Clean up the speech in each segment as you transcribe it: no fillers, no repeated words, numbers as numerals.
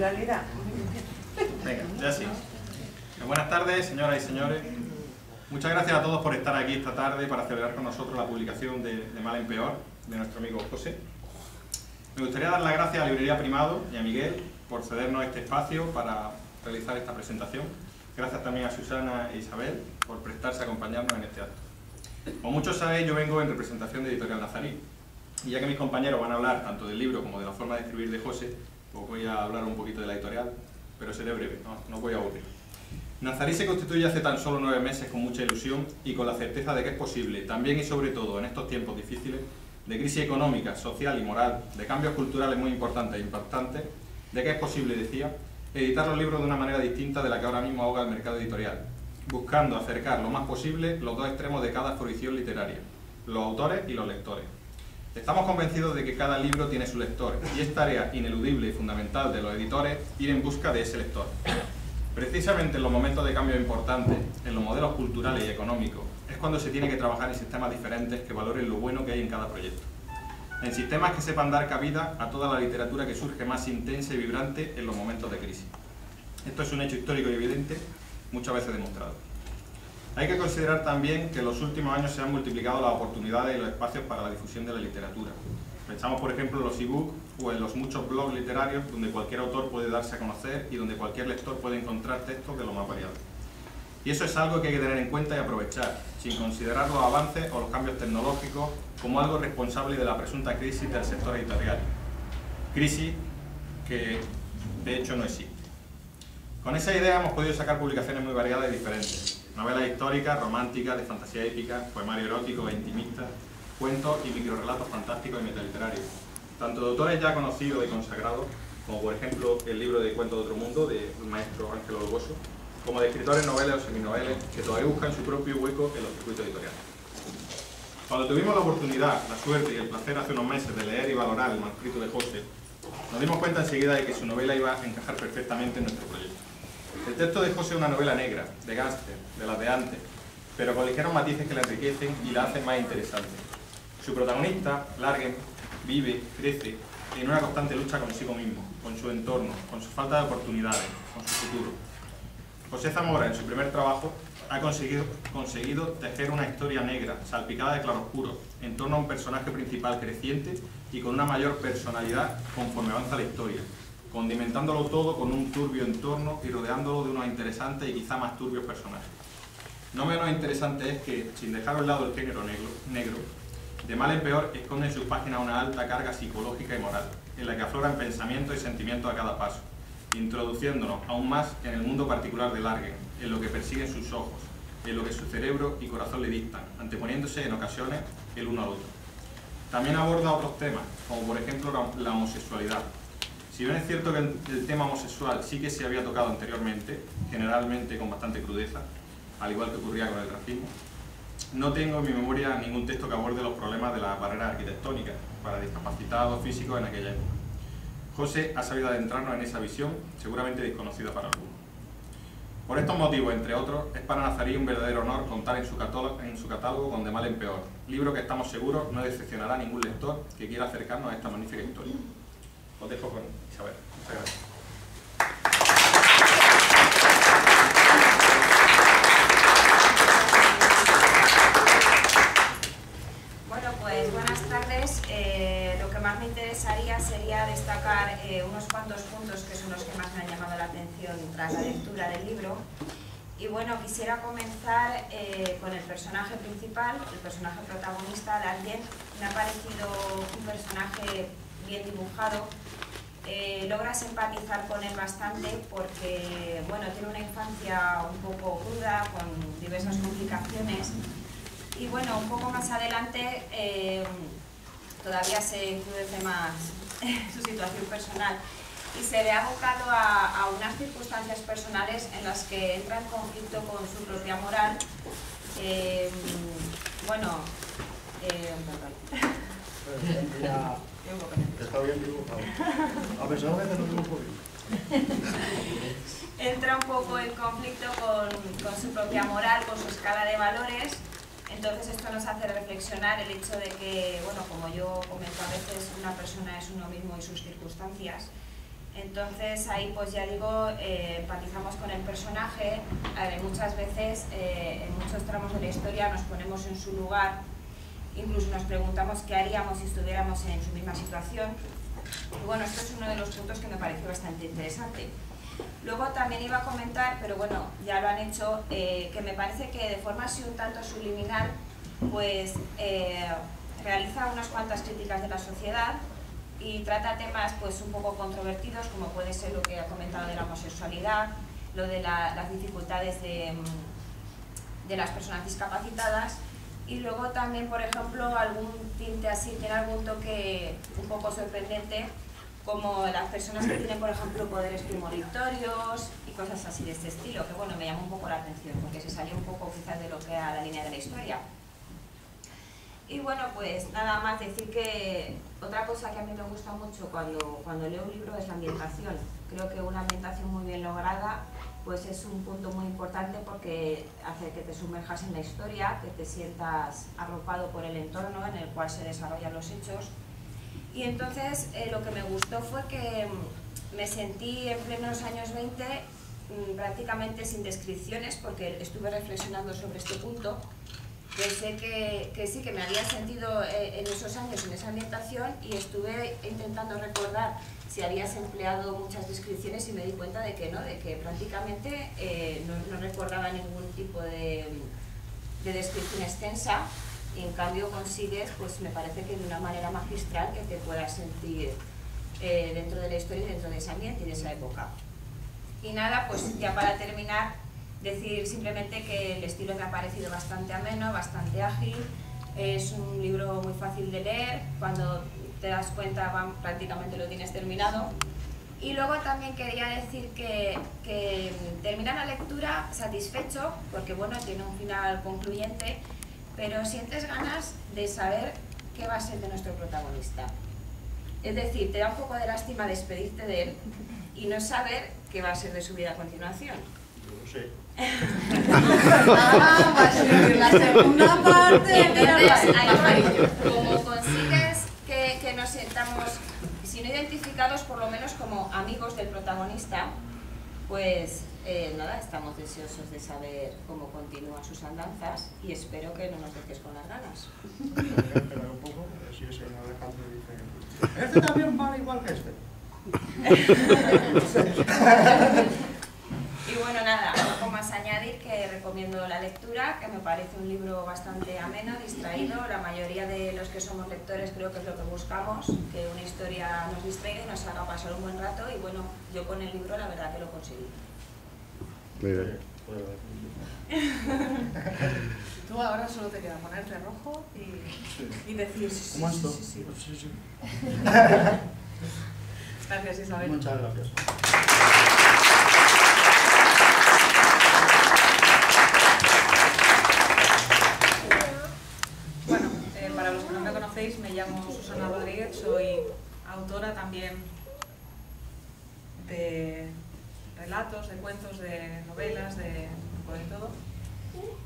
naturalidad. Venga, ya sí. Buenas tardes, señoras y señores. Muchas gracias a todos por estar aquí esta tarde para celebrar con nosotros la publicación de Mal en Peor, de nuestro amigo José. Me gustaría dar las gracias a Librería Primado y a Miguel por cedernos este espacio para realizar esta presentación. Gracias también a Susana e Isabel por prestarse a acompañarnos en este acto. Como muchos sabéis, yo vengo en representación de Editorial Nazarí, y ya que mis compañeros van a hablar tanto del libro como de la forma de escribir de José, pues voy a hablar un poquito de la editorial, pero seré breve, no voy a aburrir. Nazarí se constituye hace tan solo 9 meses con mucha ilusión y con la certeza de que es posible, también y sobre todo en estos tiempos difíciles, de crisis económica, social y moral, de cambios culturales muy importantes e impactantes, de que es posible, decía, editar los libros de una manera distinta de la que ahora mismo ahoga el mercado editorial, buscando acercar lo más posible los dos extremos de cada fruición literaria, los autores y los lectores. Estamos convencidos de que cada libro tiene su lector y es tarea ineludible y fundamental de los editores ir en busca de ese lector. Precisamente en los momentos de cambio importantes, en los modelos culturales y económicos, es cuando se tiene que trabajar en sistemas diferentes que valoren lo bueno que hay en cada proyecto. En sistemas que sepan dar cabida a toda la literatura que surge más intensa y vibrante en los momentos de crisis. Esto es un hecho histórico y evidente, muchas veces demostrado. Hay que considerar también que en los últimos años se han multiplicado las oportunidades y los espacios para la difusión de la literatura. Pensamos, por ejemplo, en los e-books o en los muchos blogs literarios donde cualquier autor puede darse a conocer y donde cualquier lector puede encontrar textos de lo más variados. Y eso es algo que hay que tener en cuenta y aprovechar, sin considerar los avances o los cambios tecnológicos como algo responsable de la presunta crisis del sector editorial. Crisis que, de hecho, no existe. Con esa idea hemos podido sacar publicaciones muy variadas y diferentes. Novelas históricas, románticas, de fantasía épica, poemario erótico e intimista, cuentos y microrelatos fantásticos y metaliterarios. Tanto de autores ya conocidos y consagrados, como por ejemplo el libro de Cuentos de otro mundo, del maestro Ángel Orgoso, como de escritores noveles o seminoveles que todavía buscan su propio hueco en los circuitos editoriales. Cuando tuvimos la oportunidad, la suerte y el placer hace unos meses de leer y valorar el manuscrito de José, nos dimos cuenta enseguida de que su novela iba a encajar perfectamente en nuestro proyecto. El texto de José es una novela negra, de gángster, de las de antes, pero con ligeros matices que la enriquecen y la hacen más interesante. Su protagonista, Largen, vive, crece en una constante lucha consigo mismo, con su entorno, con su falta de oportunidades, con su futuro. José Zamora, en su primer trabajo, ha conseguido tejer una historia negra, salpicada de claroscuros, en torno a un personaje principal creciente y con una mayor personalidad conforme avanza la historia, condimentándolo todo con un turbio entorno y rodeándolo de unos interesantes y quizá más turbios personajes. No menos interesante es que, sin dejar a un lado el género negro, de Mal en Peor esconde en sus páginas una alta carga psicológica y moral, en la que afloran pensamientos y sentimientos a cada paso, introduciéndonos aún más en el mundo particular de Largen, en lo que persiguen sus ojos, en lo que su cerebro y corazón le dictan, anteponiéndose en ocasiones el uno al otro. También aborda otros temas, como por ejemplo la homosexualidad. Si bien es cierto que el tema homosexual sí que se había tocado anteriormente, generalmente con bastante crudeza, al igual que ocurría con el racismo, no tengo en mi memoria ningún texto que aborde los problemas de las barreras arquitectónicas para discapacitados físicos en aquella época. José ha sabido adentrarnos en esa visión, seguramente desconocida para algunos. Por estos motivos, entre otros, es para Nazarí un verdadero honor contar en su catálogo con De Mal en Peor, libro que estamos seguros no decepcionará a ningún lector que quiera acercarnos a esta magnífica historia. Os dejo con Isabel. Muchas gracias. Bueno, pues buenas tardes. Lo que más me interesaría sería destacar unos cuantos puntos que son los que más me han llamado la atención tras la lectura del libro. Y bueno, quisiera comenzar con el personaje principal, el personaje protagonista, Largen. Me ha parecido un personaje bien dibujado. Logras empatizar con él bastante porque, bueno, tiene una infancia un poco cruda, con diversas complicaciones. Y bueno, un poco más adelante todavía se encrudece más su situación personal y se ve abocado a unas circunstancias personales en las que entra en conflicto con su propia moral. Está bien dibujado. A pesar de que no dibujo bien. Entra un poco en conflicto con su propia moral, con su escala de valores. Entonces esto nos hace reflexionar el hecho de que, bueno, como yo comento a veces, una persona es uno mismo y sus circunstancias. Entonces ahí pues ya digo, empatizamos con el personaje. Muchas veces en muchos tramos de la historia nos ponemos en su lugar, incluso nos preguntamos qué haríamos si estuviéramos en su misma situación. Y bueno, esto es uno de los puntos que me pareció bastante interesante. Luego también iba a comentar, pero bueno, ya lo han hecho, que me parece que de forma así un tanto subliminal, pues realiza unas cuantas críticas de la sociedad y trata temas pues un poco controvertidos, como puede ser lo que ha comentado de la homosexualidad, lo de las dificultades de las personas discapacitadas, y luego también, por ejemplo, algún tinte así, tiene algún toque un poco sorprendente, como las personas que tienen, por ejemplo, poderes premonitorios y cosas así de este estilo, que bueno, me llamó un poco la atención, porque se salió un poco quizás de lo que era la línea de la historia. Y bueno, pues nada más decir que otra cosa que a mí me gusta mucho cuando leo un libro es la ambientación. Creo que una ambientación muy bien lograda pues es un punto muy importante, porque hace que te sumerjas en la historia, que te sientas arropado por el entorno en el cual se desarrollan los hechos. Y entonces lo que me gustó fue que me sentí en plenos años 20 prácticamente sin descripciones, porque estuve reflexionando sobre este punto. Pensé que sí, que me había sentido en esos años en esa ambientación, y estuve intentando recordar si habías empleado muchas descripciones y me di cuenta de que no, de que prácticamente no recordaba ningún tipo de descripción extensa, y en cambio consigues, pues me parece que de una manera magistral, que te puedas sentir dentro de la historia y dentro de ese ambiente y de esa época. Y nada, pues ya para terminar, decir simplemente que el estilo me ha parecido bastante ameno, bastante ágil, es un libro muy fácil de leer, cuando te das cuenta prácticamente lo tienes terminado. Y luego también quería decir que termina la lectura satisfecho, porque bueno, tiene un final concluyente, pero sientes ganas de saber qué va a ser de nuestro protagonista. Es decir, te da un poco de lástima despedirte de él y no saber qué va a ser de su vida a continuación. Yo lo sé. Va a ser la segunda parte. Y entonces, ahí, como consigues que nos sentamos, si no identificados, por lo menos como amigos del protagonista, pues nada, estamos deseosos de saber cómo continúan sus andanzas, y espero que no nos dejes con las ganas. Espera un poco, a ver si ese Alejandro dice: este también vale igual que este. Y bueno, nada, poco más añadir, que recomiendo la lectura, que me parece un libro bastante ameno, distraído. La mayoría de los que somos lectores creo que es lo que buscamos, que una historia nos distraiga y nos haga pasar un buen rato, y bueno, yo con el libro la verdad que lo conseguí. Muy bien. Tú ahora solo te queda ponerte rojo y decir sí, ¿Cómo sí, esto? sí, sí. Sí, sí. Gracias, Isabel. Muchas gracias. Bueno, para los que no me conocéis, me llamo Susana Rodríguez, soy autora también de relatos, de cuentos, de novelas, de un poco de todo.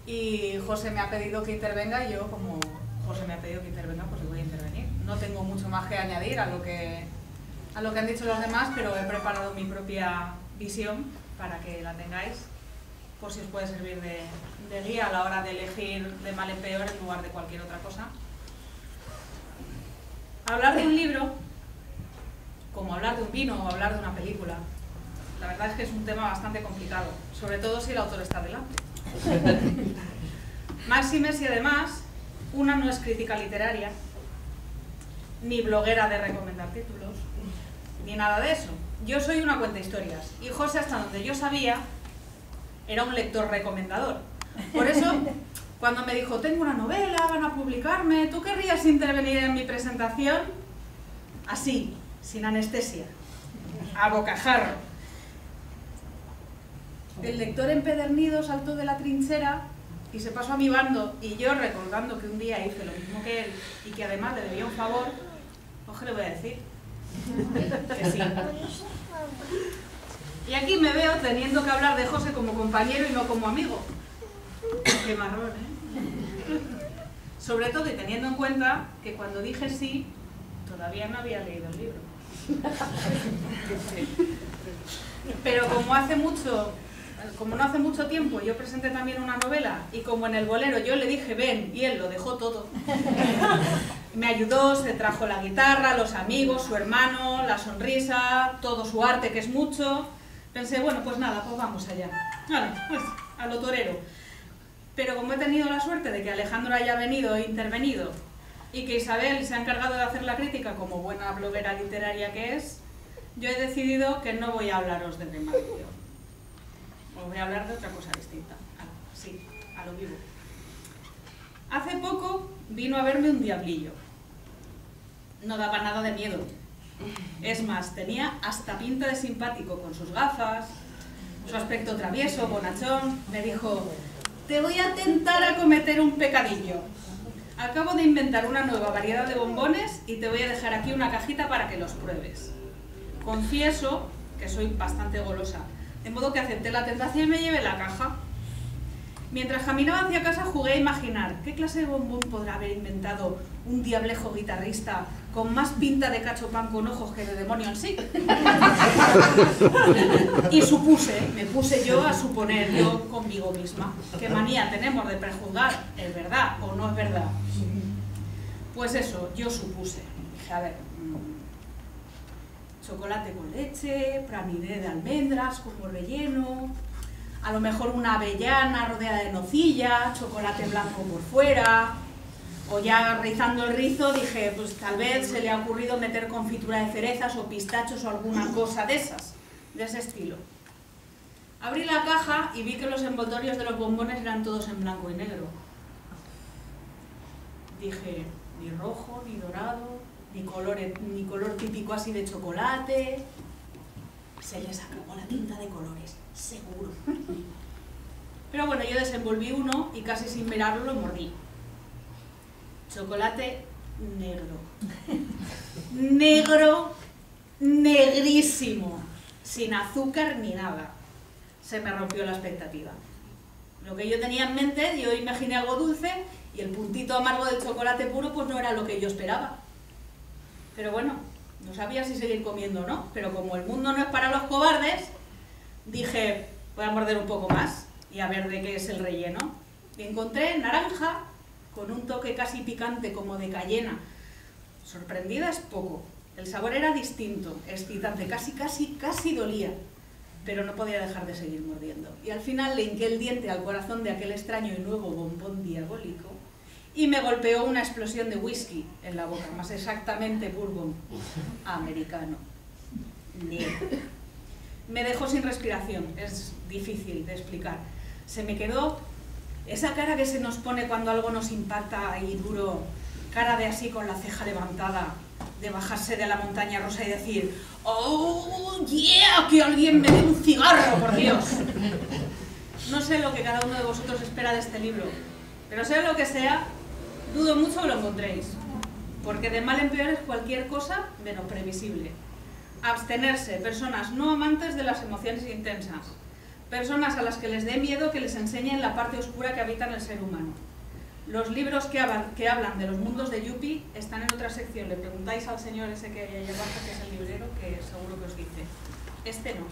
Y José me ha pedido que intervenga, y yo, como José me ha pedido que intervenga, pues voy a intervenir. No tengo mucho más que añadir a lo que han dicho los demás, pero he preparado mi propia visión para que la tengáis, por si os puede servir de guía a la hora de elegir de mal en peor en lugar de cualquier otra cosa. Hablar de un libro, como hablar de un vino o hablar de una película, la verdad es que es un tema bastante complicado, sobre todo si el autor está delante. Máxime si además una no es crítica literaria, ni bloguera de recomendar títulos, ni nada de eso. Yo soy una cuentahistorias, y José, hasta donde yo sabía, era un lector recomendador. Por eso, cuando me dijo, tengo una novela, van a publicarme, ¿tú querrías intervenir en mi presentación? Así, sin anestesia, a bocajarro. El lector empedernido saltó de la trinchera y se pasó a mi bando, y yo, recordando que un día hice lo mismo que él y que además le debía un favor, pues ¿qué le voy a decir? Que sí. Y aquí me veo teniendo que hablar de José como compañero y no como amigo. Qué marrón, ¿eh? Sobre todo, y teniendo en cuenta que cuando dije sí, todavía no había leído el libro. Pero como no hace mucho tiempo yo presenté también una novela y como en el bolero yo le dije ven y él lo dejó todo, me ayudó, se trajo la guitarra, los amigos, su hermano, la sonrisa, todo su arte que es mucho, pensé bueno pues nada, pues vamos allá, vale, pues a lo torero. Pero como he tenido la suerte de que Alejandro haya venido e intervenido y que Isabel se ha encargado de hacer la crítica como buena bloguera literaria que es, yo he decidido que no voy a hablaros de Mal en Peor. Os voy a hablar de otra cosa distinta. Sí, a lo vivo. Hace poco vino a verme un diablillo. No daba nada de miedo. Es más, tenía hasta pinta de simpático con sus gafas, su aspecto travieso, bonachón. Me dijo, te voy a tentar a cometer un pecadillo. Acabo de inventar una nueva variedad de bombones y te voy a dejar aquí una cajita para que los pruebes. Confieso que soy bastante golosa, de modo que acepté la tentación y me llevé la caja. Mientras caminaba hacia casa jugué a imaginar qué clase de bombón podrá haber inventado un diablejo guitarrista con más pinta de cachopán con ojos que de demonio en sí. Y me puse yo a suponer yo conmigo misma, qué manía tenemos de prejuzgar, ¿es verdad o no es verdad? Pues eso, yo supuse. Dije, a ver, chocolate con leche, pralinés de almendras como relleno, a lo mejor una avellana rodeada de nocilla, chocolate blanco por fuera, o ya rizando el rizo dije, pues tal vez se le ha ocurrido meter confitura de cerezas o pistachos o alguna cosa de esas, de ese estilo. Abrí la caja y vi que los envoltorios de los bombones eran todos en blanco y negro. Dije, ni rojo, ni dorado, ni color típico así de chocolate. Se les acabó la tinta de colores, seguro. Pero bueno, yo desenvolví uno y casi sin mirarlo lo mordí. Chocolate negro. Negro, negrísimo, sin azúcar ni nada. Se me rompió la expectativa. Lo que yo tenía en mente, yo imaginé algo dulce y el puntito amargo del chocolate puro pues no era lo que yo esperaba. Pero bueno, no sabía si seguir comiendo o no, pero como el mundo no es para los cobardes, dije, voy a morder un poco más y a ver de qué es el relleno. Y encontré naranja con un toque casi picante como de cayena. Sorprendida es poco, el sabor era distinto, excitante, casi dolía, pero no podía dejar de seguir mordiendo. Y al final le hinqué el diente al corazón de aquel extraño y nuevo bombón diabólico y me golpeó una explosión de whisky en la boca, más exactamente bourbon americano, negro. Me dejó sin respiración, es difícil de explicar. Se me quedó esa cara que se nos pone cuando algo nos impacta ahí duro, cara de así con la ceja levantada, de bajarse de la montaña rosa y decir, ¡oh, yeah! Que alguien me dé un cigarro, por Dios. No sé lo que cada uno de vosotros espera de este libro, pero sea lo que sea, dudo mucho que lo encontréis, porque de mal en peor es cualquier cosa menos previsible. Abstenerse, personas no amantes de las emociones intensas, personas a las que les dé miedo que les enseñen la parte oscura que habita en el ser humano. Los libros que hablan de los mundos de Yuppie están en otra sección. Le preguntáis al señor ese que hay allá abajo, que es el librero, que seguro que os dice. Este no.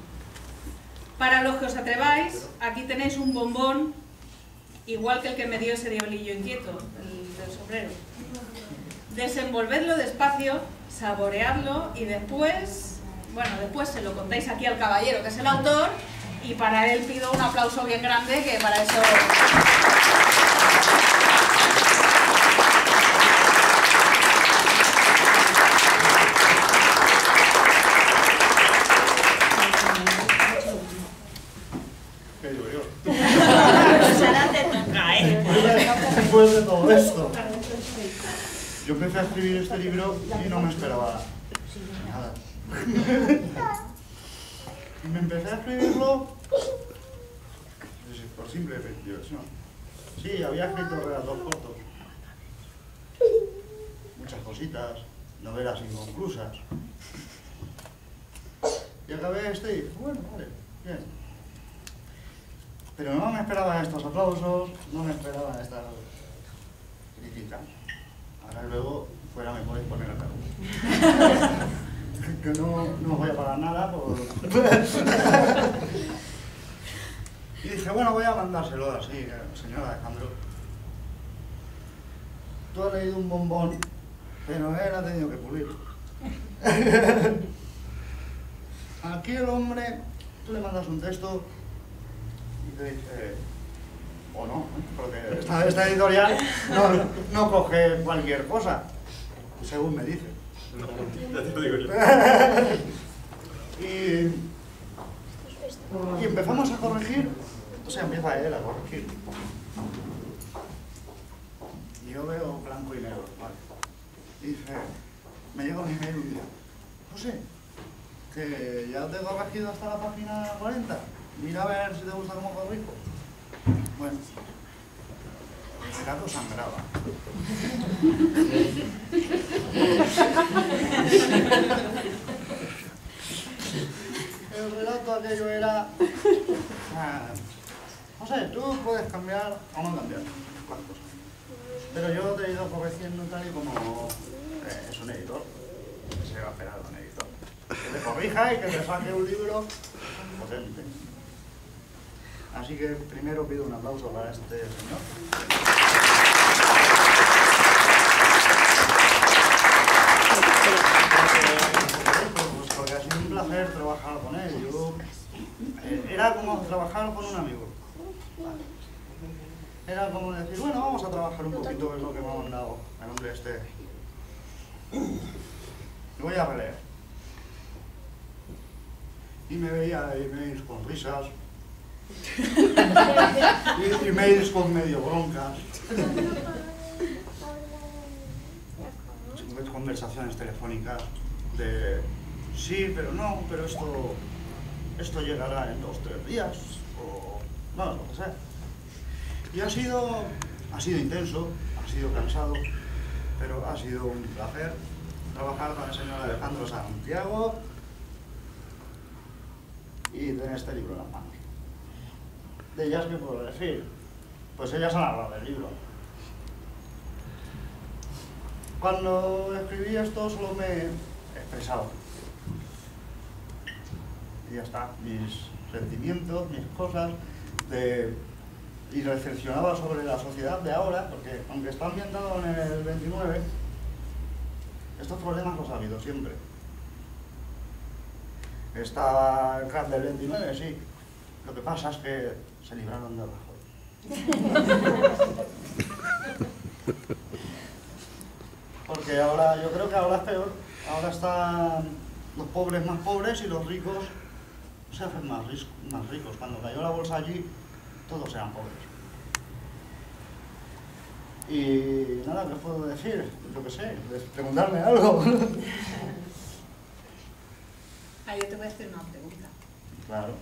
Para los que os atreváis, aquí tenéis un bombón, igual que el que me dio ese diablillo inquieto, el del sombrero. Desenvolvedlo despacio, saboreadlo y después, bueno, después se lo contáis aquí al caballero, que es el autor, y para él pido un aplauso bien grande, que para eso... ¿Qué digo yo? Pues ahora te toca, Después de todo esto, yo empecé a escribir este libro y no me esperaba nada. Y me empecé a escribirlo por simple diversión. Sí, había escrito relatos cortos, muchas cositas, novelas inconclusas. Y acabé este y dije, bueno, vale, bien. Pero no me esperaba estos aplausos, no me esperaba esta crítica. Ahora luego, fuera me podéis poner a cargo. que no voy a pagar nada por... Y dije, bueno, voy a mandárselo así, señor Alejandro. Tú has leído un bombón, pero él ha tenido que pulir. Aquí el hombre, tú le mandas un texto y te dice, o no, porque esta editorial no coge cualquier cosa, según me dice. No, ya te lo digo yo. Y empezamos a corregir, o sea, empieza él a corregir. Y yo veo blanco y negro, ¿vale? Y dice, me llega un email un día, José, que ya te he corregido hasta la página 40, mira a ver si te gusta cómo corrijo. Bueno, el gato sangraba. El relato aquello era, no sé, tú puedes cambiar o no cambiar las cosas, pero yo te he ido corrigiendo tal y como es un editor, que se va a esperar de un editor, que te corrija y que te saque un libro potente. Así que primero pido un aplauso para este señor. Porque ha sido un placer trabajar con él. Era como trabajar con un amigo. Era como decir, bueno, vamos a trabajar un poquito, es lo que me ha mandado el hombre este. Lo voy a releer. Y me veía emails con risas. Y emails con medio broncas. Conversaciones telefónicas de sí, pero no, pero esto llegará en 2 o 3 días, o no, lo que sea. Y ha sido intenso, ha sido cansado, pero ha sido un placer trabajar con el señor Alejandro Santiago y tener este libro en las manos. De ellas, ¿qué puedo decir? Pues ellas han hablado del libro. Cuando escribí esto solo me he expresado. Y ya está, mis sentimientos, mis cosas, y reflexionaba sobre la sociedad de ahora, porque aunque está ambientado en el 29, estos problemas los ha habido siempre. Estaba el crack del 29, sí. Lo que pasa es que se libraron de Rajoy. Porque ahora, yo creo que ahora es peor. Ahora están los pobres más pobres y los ricos se hacen más ricos. Cuando cayó la bolsa allí, todos eran pobres. Y nada, ¿qué puedo decir? Yo qué sé, preguntarme algo. Yo te voy a hacer una pregunta. Claro.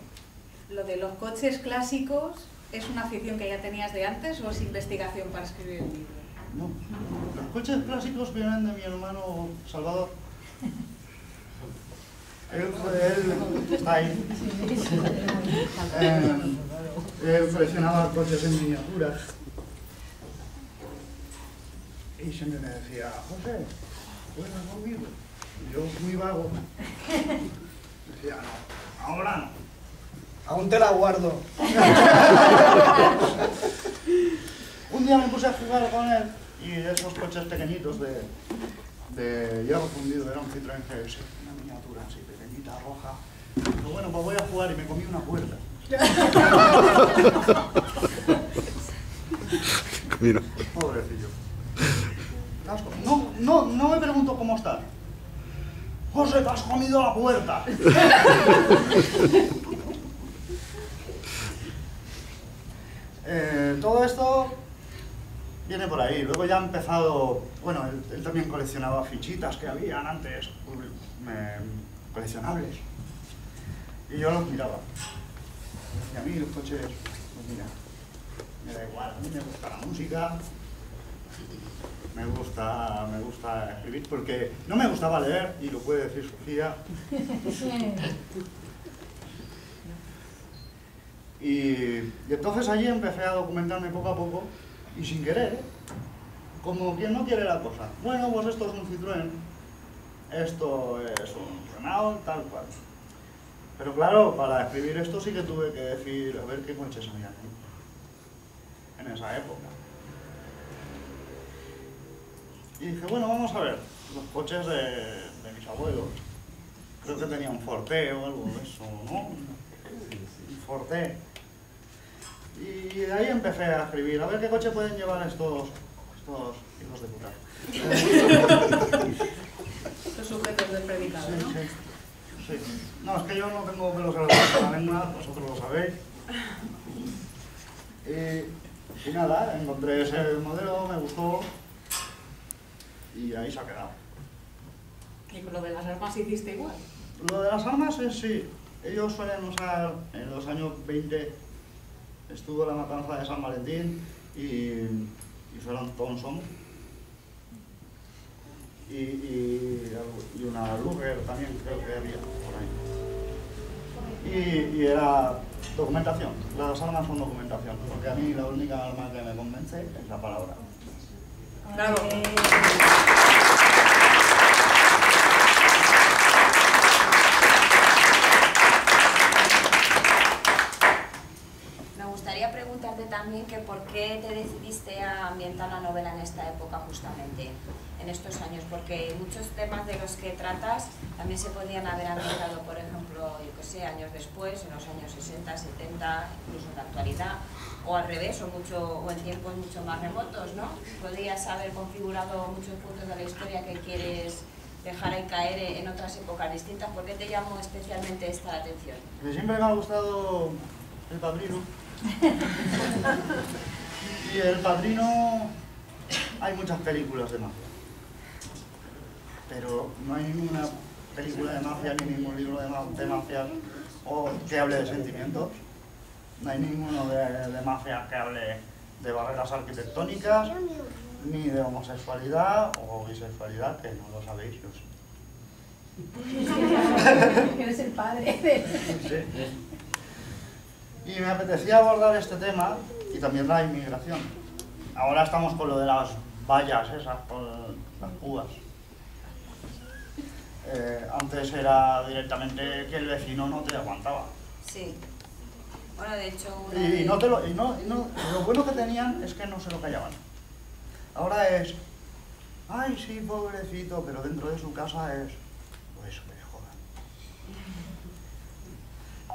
¿Lo de los coches clásicos es una afición que ya tenías de antes o es investigación para escribir el libro? No. Los coches clásicos vienen de mi hermano Salvador. Él está ahí. Él coleccionaba coches en miniaturas. Y siempre me decía, José, ¿juegas conmigo? Y yo, muy vago, decía, no, ahora no. Aún te la guardo. Un día me puse a jugar con él y esos coches pequeñitos de hierro fundido, era un Citroën GS, una miniatura así pequeñita, roja. Pero bueno, pues voy a jugar y me comí una puerta. Mira. Pobrecillo. No me pregunto cómo estás. José, te has comido la puerta. Todo esto viene por ahí. Luego ya ha empezado, bueno, él también coleccionaba fichitas que habían antes, coleccionables. Y yo los miraba. Y a mí los coches, pues mira, me da igual, a mí me gusta la música, me gusta escribir, porque no me gustaba leer, y lo puede decir Sofía. Y entonces allí empecé a documentarme poco a poco, y sin querer, como quien no quiere la cosa. Bueno, pues esto es un Citroën, esto es un Renault, tal cual. Pero claro, para escribir esto sí que tuve que decir, a ver qué coches había en esa época. Y dije, bueno, vamos a ver, los coches de mis abuelos. Creo que tenía un Forte o algo de eso, ¿no? Un Forte. Y de ahí empecé a escribir, a ver qué coche pueden llevar estos hijos de puta. Estos sujetos del predicado, Sí, ¿no? sí, sí. No, es que yo no tengo pelos en la lengua, vosotros lo sabéis. Y nada, encontré ese modelo, me gustó y ahí se ha quedado. Y con lo de las armas hiciste igual. Lo de las armas es sí. Ellos suelen usar, en los años 20 estuvo la matanza de San Valentín y fueron Thompson y una Luger también creo que había por ahí. Y era documentación. Las armas son documentación, porque a mí la única arma que me convence es la palabra. Claro. Me gustaría preguntarte también que por qué te decidiste a ambientar la novela en esta época justamente, en estos años, porque muchos temas de los que tratas también se podían haber ambientado, por ejemplo, yo que sé, años después, en los años 60, 70, incluso en la actualidad, o al revés, o en tiempos mucho más remotos, ¿no? Podrías haber configurado muchos puntos de la historia que quieres dejar ahí caer en otras épocas distintas. ¿Por qué te llamó especialmente esta la atención? Porque siempre me ha gustado El Padrino. Y El Padrino, hay muchas películas de mafia, pero no hay ninguna película de mafia ni ningún libro de mafia o que hable de sentimientos. No hay ninguno de mafia que hable de barreras arquitectónicas, ni de homosexualidad o bisexualidad, que no lo sabéis, yo sí. Eres el padre. Sí. Y me apetecía abordar este tema y también la inmigración. Ahora estamos con lo de las vallas esas, con las púas. Antes era directamente que el vecino no te aguantaba. Sí. Bueno, de hecho... Y lo bueno que tenían es que no se lo callaban. Ahora es, ay sí, pobrecito, pero dentro de su casa es, pues que me jodan.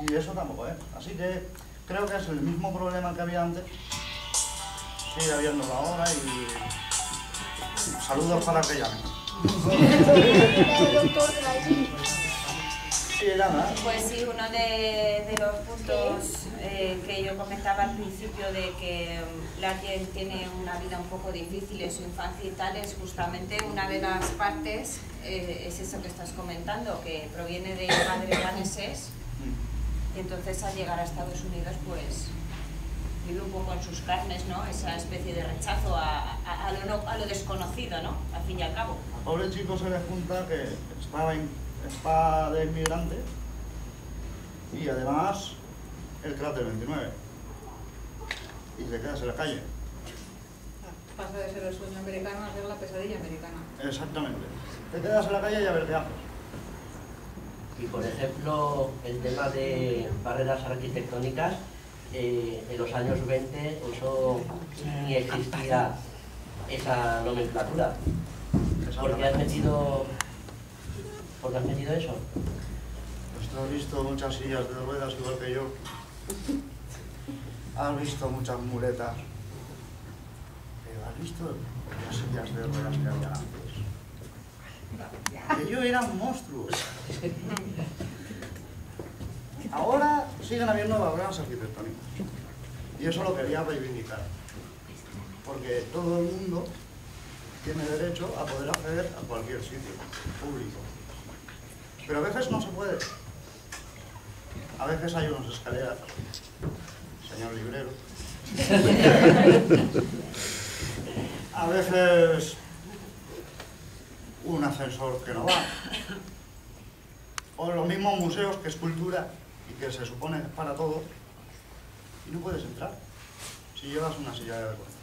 Y eso tampoco, ¿eh? Así que creo que es el mismo problema que había antes, sigue habiéndolo ahora y saludos para que llamen. Y nada. Pues sí, uno de los puntos que yo comentaba al principio de que Largen tiene una vida un poco difícil en su infancia y tal, es justamente una de las partes, es eso que estás comentando, que proviene de padres daneses y entonces al llegar a Estados Unidos pues vive un poco en sus carnes, ¿no? Esa especie de rechazo a lo desconocido, ¿no? Al fin y al cabo. Al pobre chico se le junta que está de inmigrante y además el cráter 29 y te quedas en la calle. Pasa de ser el sueño americano a ser la pesadilla americana. Exactamente. Te quedas en la calle y a ver qué haces. Y por ejemplo, el tema de barreras arquitectónicas, en los años 20 eso ni existía esa nomenclatura. ¿Por qué has metido eso? Pues tú has visto muchas sillas de ruedas igual que yo. Has visto muchas muletas. Pero has visto las sillas de ruedas que había antes. Aquello eran monstruos. Ahora siguen habiendo barreras arquitectónicas. Y eso lo quería reivindicar. Porque todo el mundo tiene derecho a poder acceder a cualquier sitio público. Pero a veces no se puede. A veces hay unas escaleras, señor librero. A veces un ascensor que no va. O los mismos museos que es cultura y que se supone para todos y no puedes entrar si llevas una silla de ruedas.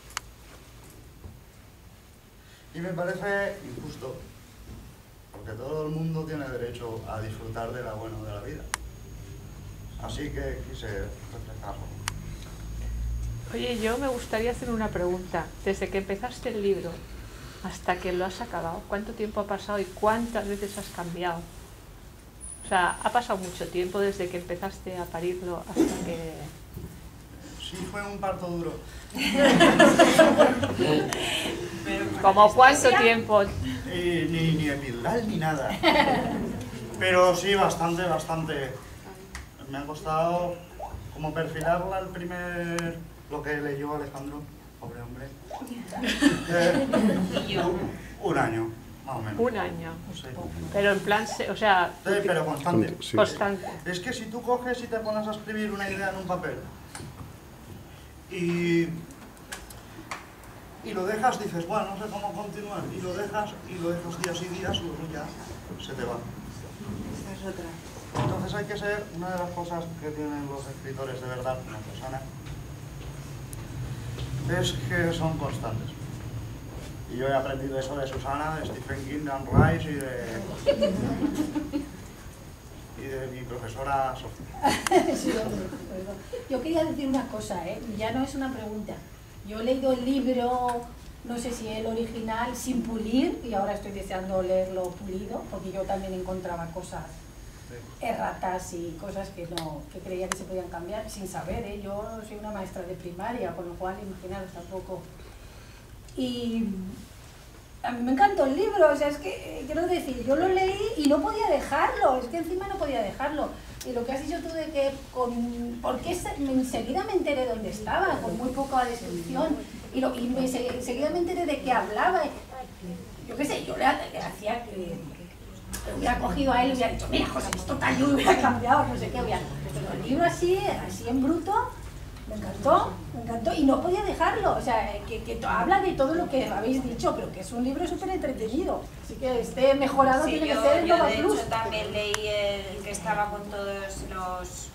Y me parece injusto porque todo el mundo tiene derecho a disfrutar de la buena de la vida. Así que quise reflejarlo. Oye, yo me gustaría hacer una pregunta. Desde que empezaste el libro hasta que lo has acabado, ¿cuánto tiempo ha pasado y cuántas veces has cambiado? O sea, ha pasado mucho tiempo desde que empezaste a parirlo hasta que... Sí, fue un parto duro. ¿Cómo cuánto tiempo? Ni epidural ni nada. Pero sí, bastante. Me ha costado como perfilarla el primer... lo que leyó Alejandro, pobre hombre. Un año, más o menos. Un año. Sí. Pero en plan, o sea... Sí, pero constante. Sí. Constante. Es que si tú coges y te pones a escribir una idea en un papel y lo dejas, dices, bueno, no sé cómo continuar, y lo dejas días y días, luego ya se te va. Esa es otra. Entonces hay que ser, una de las cosas que tienen los escritores de verdad, una persona, es que son constantes. Y yo he aprendido eso de Susana, de Stephen King, de Anne Rice y de mi profesora Sofía. Sí, hombre, perdón. Yo quería decir una cosa, ya no es una pregunta. Yo he leído el libro, no sé si el original, sin pulir, y ahora estoy deseando leerlo pulido, porque yo también encontraba cosas erratas y cosas que creía que se podían cambiar sin saber, Yo soy una maestra de primaria, con lo cual imaginaros tampoco. Y a mí me encantó el libro, o sea, es que, quiero decir, yo lo leí y no podía dejarlo, es que encima no podía dejarlo. Y lo que has dicho tú de que, porque enseguida me enteré dónde estaba, con muy poca descripción, enseguida me enteré de qué hablaba. Yo qué sé, yo le hacía que hubiera cogido a él y hubiera dicho, mira, José, esto tal, yo hubiera cambiado, no sé qué, pero el libro así en bruto, me encantó, y no podía dejarlo, o sea, que habla de todo lo que habéis dicho, pero que es un libro súper entretenido, así que esté mejorado, sí, tiene que ser el yo Nova de Plus. hecho también leí el que estaba con todos los...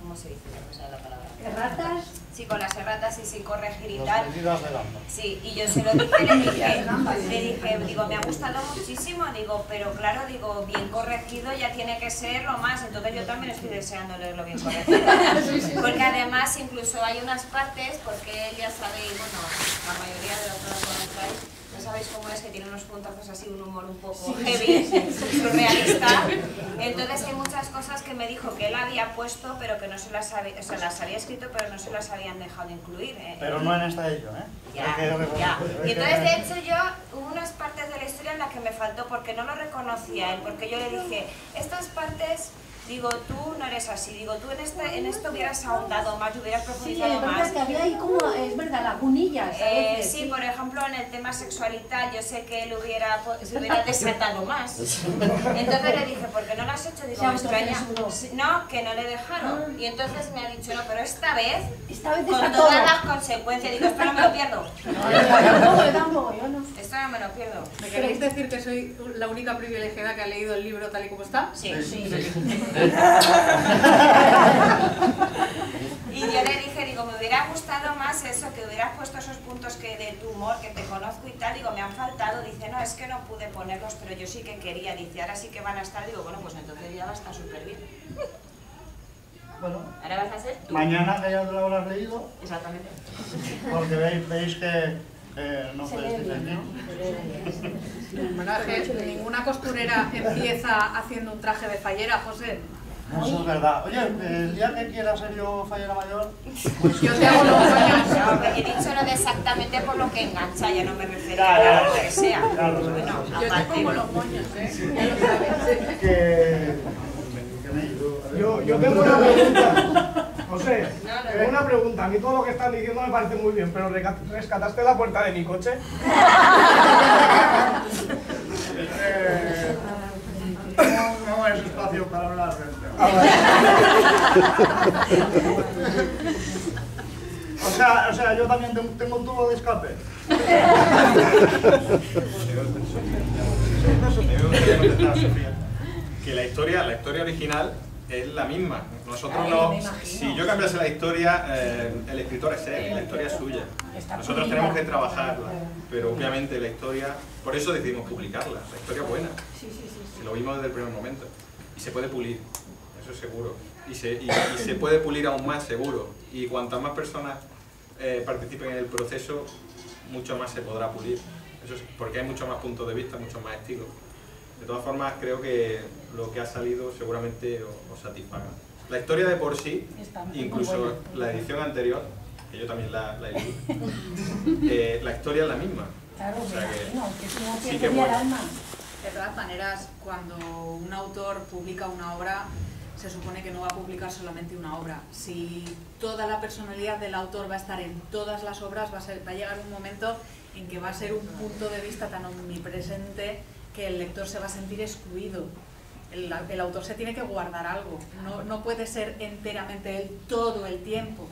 ¿Cómo se dice? No sé la palabra. Erratas. Sí, con las erratas y sin corregir y Los tal. pedidos de Lambda. Sí, y yo se lo dije, le dije, digo, me ha gustado muchísimo, digo, pero claro, digo, bien corregido ya tiene que ser lo más, entonces yo también estoy deseando leerlo bien corregido. Porque además incluso hay unas partes, porque él ya sabéis, bueno, la mayoría de los que lo conocéis, ya sabéis cómo es, que tiene unos puntazos así, un humor un poco heavy, surrealista. Entonces hay muchas cosas que me dijo que él había puesto, pero que no se las había, o sea, las había escrito, pero no se las habían dejado incluir. Pero no en esta edición, Ya. Y entonces, de hecho, hubo unas partes de la historia en las que me faltó, porque no lo reconocía él, porque yo le dije, estas partes... Digo, tú no eres así, digo, tú en esto hubieras ahondado más, hubieras profundizado más. Sí, es verdad que había ahí como, es verdad, lagunillas a veces. Sí, por ejemplo, en el tema sexual y tal, yo sé que él se hubiera desatado más. Entonces le dije, ¿por qué no lo has hecho? Digo, me extraña. No, que no le dejaron. Y entonces me ha dicho, no, pero esta vez con todas las consecuencias. Digo, esto no me lo pierdo. Tampoco, yo no. Esto no me lo pierdo. ¿Me queréis decir que soy la única privilegiada que ha leído el libro tal y como está? Sí. Sí. Y yo le dije, digo, me hubiera gustado más eso, que hubieras puesto esos puntos que de tu humor, que te conozco y tal, digo, me han faltado. Dice, no, es que no pude ponerlos, pero yo sí que quería. Dice, ahora sí que van a estar. Digo, bueno, pues entonces ya va a estar súper bien. Bueno, Ahora vas a ser tú. mañana que ya lo habrás leído, Exactamente. porque veis que no fue Stephen King. Bueno, es que ninguna costurera empieza haciendo un traje de fallera, José. Eso es verdad. Oye, el día que quiera ser yo fallera mayor, pues Yo te hago los baños. He dicho lo de exactamente por lo que engancha, ya no me refería Ya, a lo que sea. ya lo sé. Bueno, Yo te aparte. pongo los moños, ya lo sabes. Yo tengo una pregunta. José, tengo una pregunta. A mí todo lo que están diciendo me parece muy bien, pero ¿rescataste la puerta de mi coche? no es espacio para hablar del tema. O sea, yo también tengo un tubo de escape. Que la historia original es la misma. Nosotros Ay, no, me imagino. si yo cambiase la historia, el escritor es él, la historia es suya. Está Nosotros pulida. tenemos que trabajarla, pero obviamente la historia, por eso decidimos publicarla. La historia es buena, Sí, sí, sí, sí. lo vimos desde el primer momento. Y se puede pulir, eso es seguro. Y se puede pulir aún más, seguro. Y cuantas más personas participen en el proceso, mucho más se podrá pulir. Eso es, porque hay muchos más puntos de vista, muchos más estilos. De todas formas, creo que lo que ha salido seguramente os satisfaga. La historia de por sí, Está muy incluso buena. la edición anterior, que yo también la leí, la historia es la misma. Claro, O sea que que es como sí que que tenía el bueno. alma. De todas maneras, cuando un autor publica una obra, se supone que no va a publicar solamente una obra. Si toda la personalidad del autor va a estar en todas las obras, va a llegar un momento en que va a ser un punto de vista tan omnipresente que el lector se va a sentir excluido. El autor se tiene que guardar algo, no puede ser enteramente él todo el tiempo,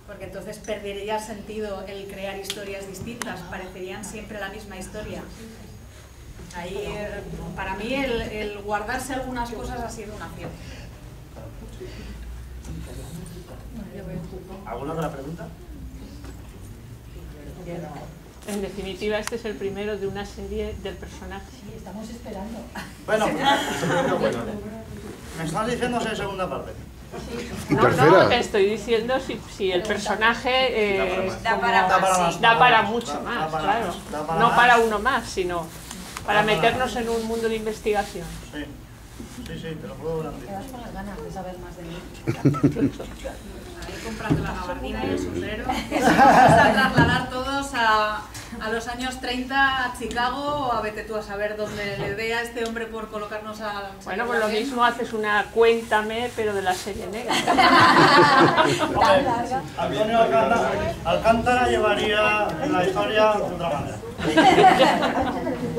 porque entonces perdería sentido el crear historias distintas, parecerían siempre la misma historia. Ahí, para mí, el guardarse algunas cosas ha sido un acierto. ¿Alguna otra pregunta? En definitiva, este es el primero de una serie del personaje. Sí, estamos esperando. Bueno, Bueno, me estás diciendo si hay segunda parte. No, Tercera. no, te estoy diciendo si el personaje Da para como- más, sí. da para mucho Da más, para claro. más, da para No más. para uno más, sino para Da para meternos más. en un mundo de investigación. Sí, sí, sí, te lo puedo Te garantizar. das con las ganas de saber más de mí. Ahí comprando la gabardina y el sombrero, que se nos gusta trasladar todos a los años 30 a Chicago, o a vete tú a saber dónde le dé a este hombre por colocarnos a... Bueno, pues lo mismo haces una cuéntame, pero de la serie negra. Tan larga. Antonio Alcántara llevaría la historia de otra manera.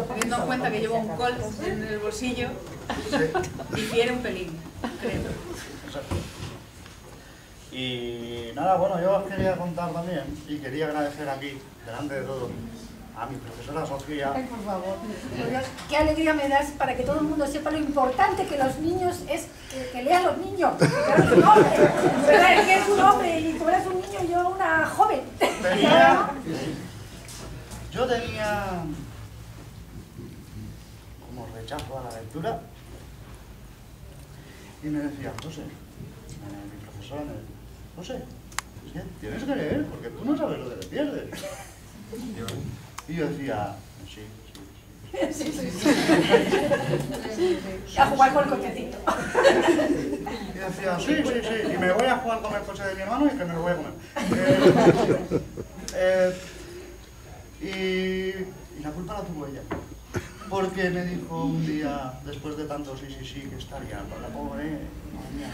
Teniendo en cuenta que llevo un Colt en el bolsillo, difiere un pelín, creo. Exacto. Y nada, bueno, yo os quería contar también y quería agradecer aquí, delante de todos, a mi profesora Sofía. Ay, por favor. Por Dios, qué alegría me das para que todo el mundo sepa lo importante que los niños es que lean los niños. Que eres un hombre, ¿verdad? Que es un hombre y tú eres un niño y yo una joven. Yo tenía como rechazo a la lectura y me decía, José, mi profesora me decía, José, es que tienes que leer porque tú no sabes lo que te pierdes. Y yo decía, sí. Sí, sí, sí. A jugar con el cochecito. Y decía, sí, y me voy a jugar con el coche de mi hermano y que me lo voy a comer. Y la culpa la tuvo ella. Porque me dijo un día, después de tanto sí, que estaría con la pobre niña.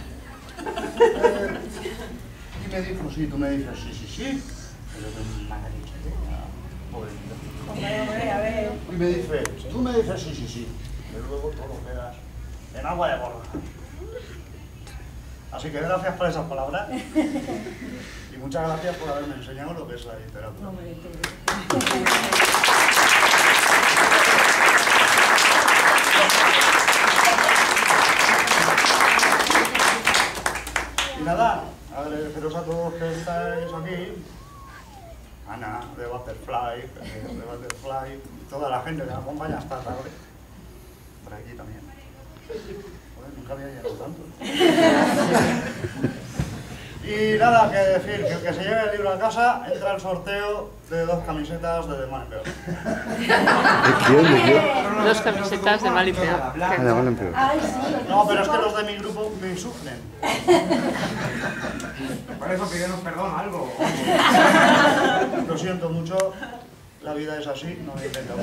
Y me dijo, sí, tú me dices, sí, pero que mala leche, pobrecita. A ver. Y me dice, tú me dices, sí, pero luego todo quedas en agua de borra. Así que gracias por esas palabras y muchas gracias por haberme enseñado lo que es la literatura. No me lo entiendo. Y nada, agradeceros a todos que estáis aquí. Ana, de Butterfly, toda la gente que me acompaña hasta tarde. Por aquí también. Joder, nunca había llegado tanto. Y nada, que decir, que el que se lleve el libro a casa entra al sorteo de 2 camisetas de Mal y Peor. ¿De quién? 2 camisetas de Mal y Peor. Ah, de Mal y Peor. Ay, sí. No, pero es que los de mi grupo me sufren. Por eso pidieron perdón, algo. Lo siento mucho, la vida es así, no me intento.